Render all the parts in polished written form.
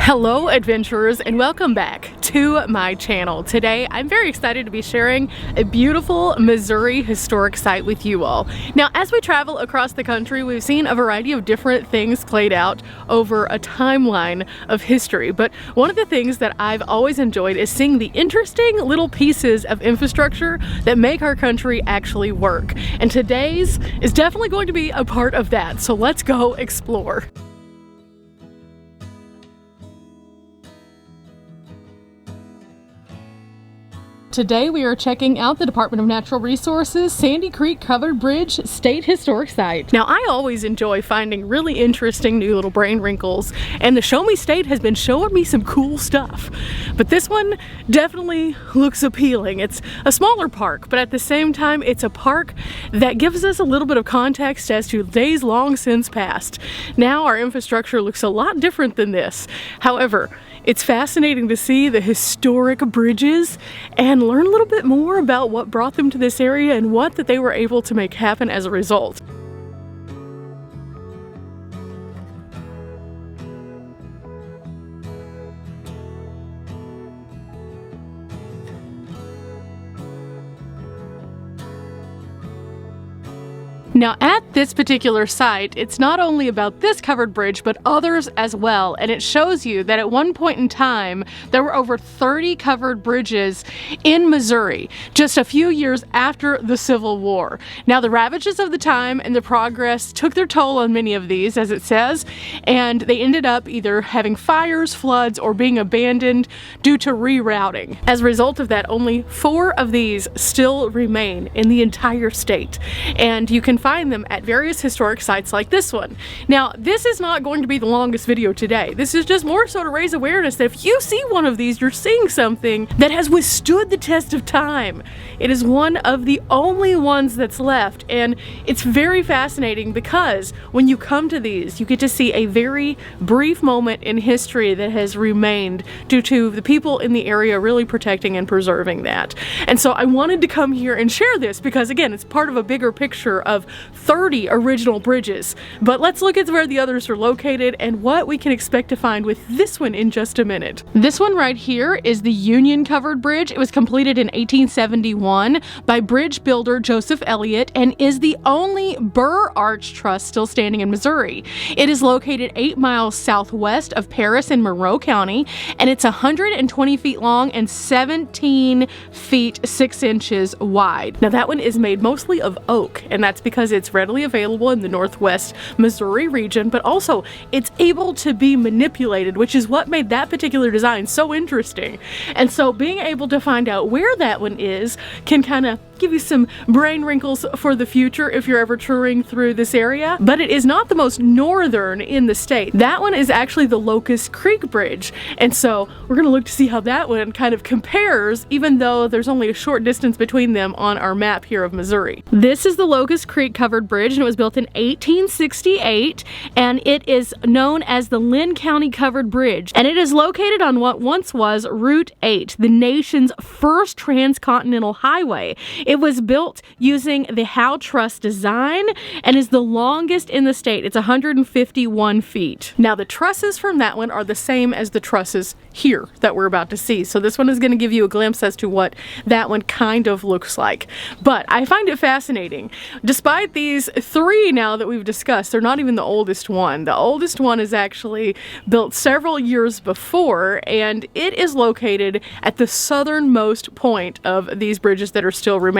Hello adventurers, and welcome back to my channel. Today I'm very excited to be sharing a beautiful Missouri historic site with you all. Now, as we travel across the country, we've seen a variety of different things played out over a timeline of history, but one of the things that I've always enjoyed is seeing the interesting little pieces of infrastructure that make our country actually work, and today's is definitely going to be a part of that, so let's go explore. Today we are checking out the Department of Natural Resources Sandy Creek Covered Bridge State Historic Site. Now, I always enjoy finding really interesting new little brain wrinkles, and the Show Me State has been showing me some cool stuff. But this one definitely looks appealing. It's a smaller park, but at the same time it's a park that gives us a little bit of context as to days long since past. Now our infrastructure looks a lot different than this. However, it's fascinating to see the historic bridges and learn a little bit more about what brought them to this area and what that they were able to make happen as a result. Now, at this particular site, it's not only about this covered bridge, but others as well, and it shows you that at one point in time, there were over 30 covered bridges in Missouri, just a few years after the Civil War. Now, the ravages of the time and the progress took their toll on many of these, as it says, and they ended up either having fires, floods, or being abandoned due to rerouting. As a result of that, only 4 of these still remain in the entire state, and you can find them at various historic sites like this one. Now, this is not going to be the longest video today. This is just more so to raise awareness that if you see one of these, you're seeing something that has withstood the test of time. It is one of the only ones that's left, and it's very fascinating because when you come to these, you get to see a very brief moment in history that has remained due to the people in the area really protecting and preserving that. And so I wanted to come here and share this because, again, it's part of a bigger picture of 30 original bridges. But let's look at where the others are located and what we can expect to find with this one in just a minute. This one right here is the Union Covered Bridge. It was completed in 1871 by bridge builder Joseph Elliott and is the only Burr Arch Truss still standing in Missouri. It is located 8 miles southwest of Paris in Monroe County, and it's 120 feet long and 17 feet 6 inches wide. Now, that one is made mostly of oak, and that's because it's readily available in the northwest Missouri region, but also it's able to be manipulated, which is what made that particular design so interesting. And so being able to find out where that one is can kind of give you some brain wrinkles for the future if you're ever touring through this area. But it is not the most northern in the state. That one is actually the Locust Creek Bridge, and so we're going to look to see how that one kind of compares, even though there's only a short distance between them on our map here of Missouri. This is the Locust Creek Covered Bridge, and it was built in 1868, and it is known as the Lynn County Covered Bridge, and it is located on what once was Route 8, the nation's first transcontinental highway. It was built using the Howe Truss design and is the longest in the state. It's 151 feet. Now, the trusses from that one are the same as the trusses here that we're about to see. So this one is going to give you a glimpse as to what that one kind of looks like. But I find it fascinating. Despite these 3 now that we've discussed, they're not even the oldest one. The oldest one is actually built several years before, and it is located at the southernmost point of these bridges that are still remaining.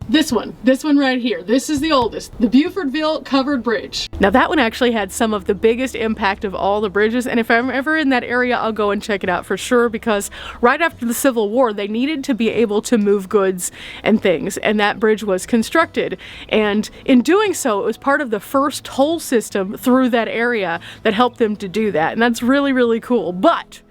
This one right here, this is the oldest, the Bufordville Covered Bridge. Now, that one actually had some of the biggest impact of all the bridges, and if I'm ever in that area, I'll go and check it out for sure, because right after the Civil War, they needed to be able to move goods and things, and that bridge was constructed, and in doing so, it was part of the first toll system through that area that helped them to do that, and that's really, really cool. But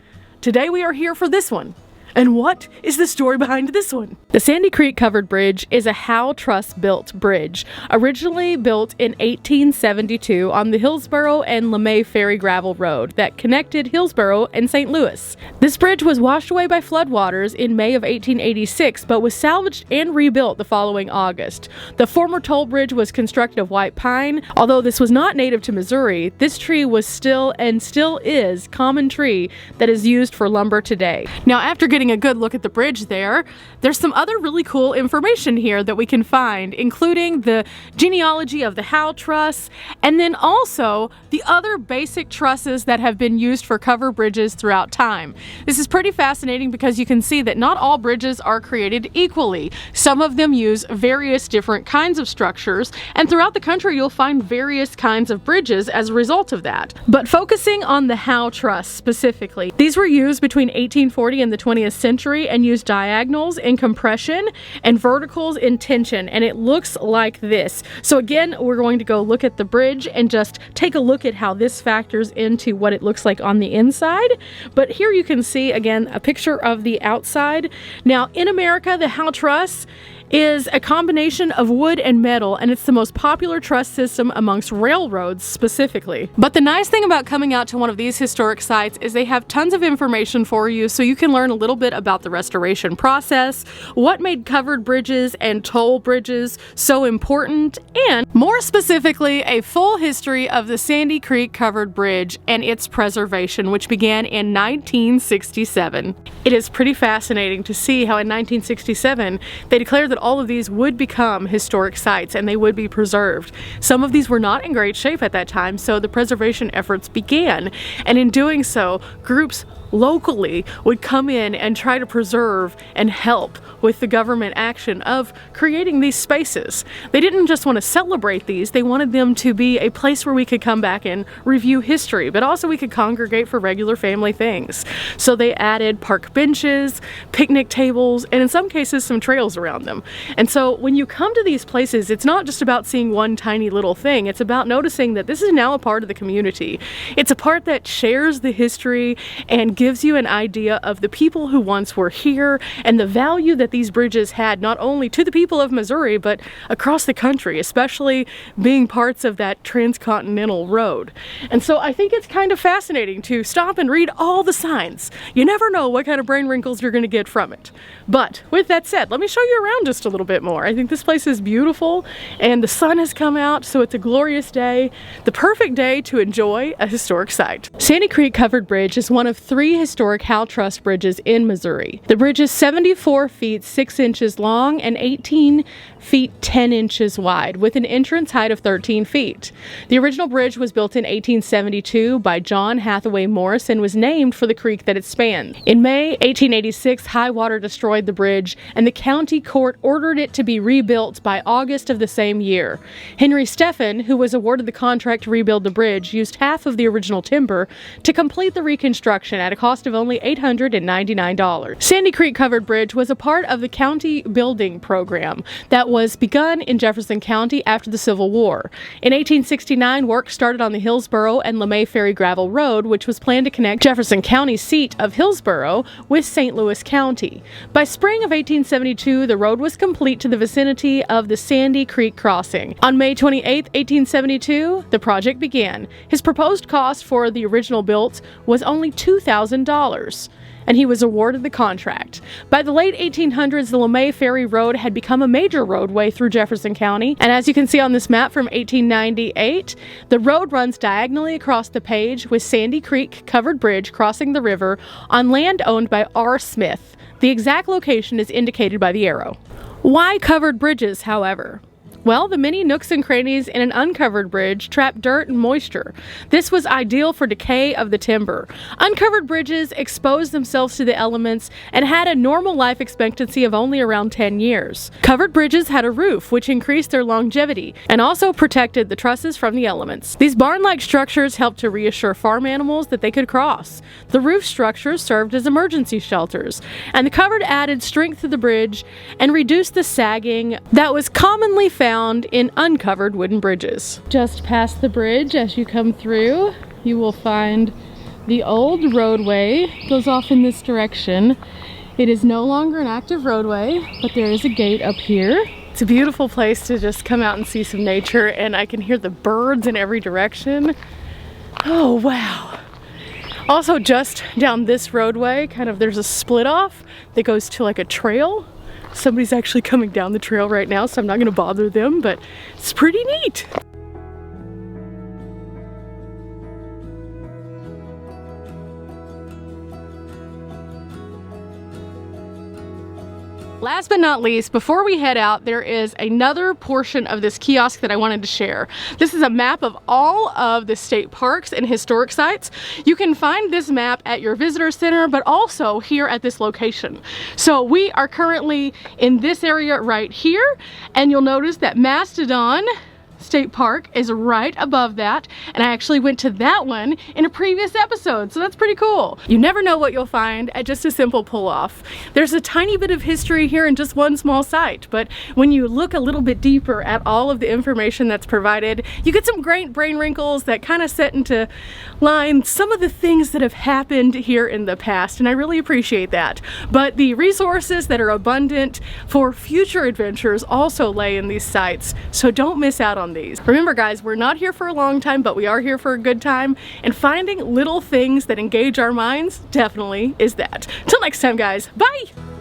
today we are here for this one. And what is the story behind this one? The Sandy Creek Covered Bridge is a Howe Truss built bridge, originally built in 1872 on the Hillsborough and LeMay Ferry Gravel Road that connected Hillsborough and St. Louis. This bridge was washed away by floodwaters in May of 1886, but was salvaged and rebuilt the following August. The former toll bridge was constructed of white pine. Although this was not native to Missouri, this tree was still and still is common tree that is used for lumber today. Now, after getting a good look at the bridge there's some other really cool information here that we can find, including the genealogy of the Howe truss, and then also the other basic trusses that have been used for covered bridges throughout time. This is pretty fascinating because you can see that not all bridges are created equally. Some of them use various different kinds of structures, and throughout the country you'll find various kinds of bridges as a result of that. But focusing on the Howe truss specifically, these were used between 1840 and the 20th century and used diagonals in compression and verticals in tension, and it looks like this. So again, we're going to go look at the bridge and just take a look at how this factors into what it looks like on the inside. But here you can see again a picture of the outside. Now in America, the Howe truss is a combination of wood and metal, and it's the most popular truss system amongst railroads specifically. But the nice thing about coming out to one of these historic sites is they have tons of information for you, so you can learn a little bit about the restoration process, what made covered bridges and toll bridges so important, and more specifically, a full history of the Sandy Creek Covered Bridge and its preservation, which began in 1967. It is pretty fascinating to see how in 1967 they declared that all of these would become historic sites and they would be preserved. Some of these were not in great shape at that time, so the preservation efforts began, and in doing so, groups locally would come in and try to preserve and help with the government action of creating these spaces. They didn't just want to celebrate these, they wanted them to be a place where we could come back and review history, but also we could congregate for regular family things. So they added park benches, picnic tables, and in some cases some trails around them. And so when you come to these places, it's not just about seeing one tiny little thing, it's about noticing that this is now a part of the community. It's a part that shares the history and gives you an idea of the people who once were here and the value that these bridges had not only to the people of Missouri but across the country, especially being parts of that transcontinental road. And so I think it's kind of fascinating to stop and read all the signs. You never know what kind of brain wrinkles you're going to get from it. But with that said, let me show you around just a little bit more. I think this place is beautiful and the sun has come out, so it's a glorious day, the perfect day to enjoy a historic site. Sandy Creek Covered Bridge is one of 3 historic Howe truss bridges in Missouri. The bridge is 74 feet 6 inches long and 18 feet 10 inches wide, with an entrance height of 13 feet. The original bridge was built in 1872 by John Hathaway Morris and was named for the creek that it spanned. In May 1886, high water destroyed the bridge, and the county court ordered it to be rebuilt by August of the same year. Henry Steffen, who was awarded the contract to rebuild the bridge, used half of the original timber to complete the reconstruction at a cost of only $899. Sandy Creek Covered Bridge was a part of the county building program that was begun in Jefferson County after the Civil War. In 1869, work started on the Hillsborough and LeMay Ferry Gravel Road, which was planned to connect Jefferson County's seat of Hillsborough with St. Louis County. By spring of 1872, the road was complete to the vicinity of the Sandy Creek crossing. On May 28, 1872, the project began. His proposed cost for the original build was only $2,000. And he was awarded the contract. By the late 1800s, the LeMay Ferry Road had become a major roadway through Jefferson County, and as you can see on this map from 1898, the road runs diagonally across the page with Sandy Creek Covered Bridge crossing the river on land owned by R. Smith. The exact location is indicated by the arrow. Why covered bridges, however? Well, the many nooks and crannies in an uncovered bridge trap dirt and moisture. This was ideal for decay of the timber. Uncovered bridges exposed themselves to the elements and had a normal life expectancy of only around 10 years. Covered bridges had a roof, which increased their longevity and also protected the trusses from the elements. These barn-like structures helped to reassure farm animals that they could cross. The roof structures served as emergency shelters, and the covered added strength to the bridge and reduced the sagging that was commonly found in uncovered wooden bridges. Just past the bridge, as you come through, you will find the old roadway. It goes off in this direction, It is no longer an active roadway, but there is a gate up here. It's a beautiful place to just come out and see some nature, and I can hear the birds in every direction. Oh, wow. Also, just down this roadway, kind of there's a split off that goes to like a trail. Somebody's actually coming down the trail right now, so I'm not gonna bother them, but it's pretty neat. Last but not least, before we head out, there is another portion of this kiosk that I wanted to share. This is a map of all of the state parks and historic sites. You can find this map at your visitor center, but also here at this location. So we are currently in this area right here, and you'll notice that Mastodon State Park is right above that, and I actually went to that one in a previous episode, so that's pretty cool. You never know what you'll find at just a simple pull-off. There's a tiny bit of history here in just one small site, but when you look a little bit deeper at all of the information that's provided, you get some great brain wrinkles that kind of set into line some of the things that have happened here in the past, and I really appreciate that. But the resources that are abundant for future adventures also lay in these sites, so don't miss out on these. Remember guys, we're not here for a long time, but we are here for a good time, and finding little things that engage our minds definitely is that. Till next time guys, bye!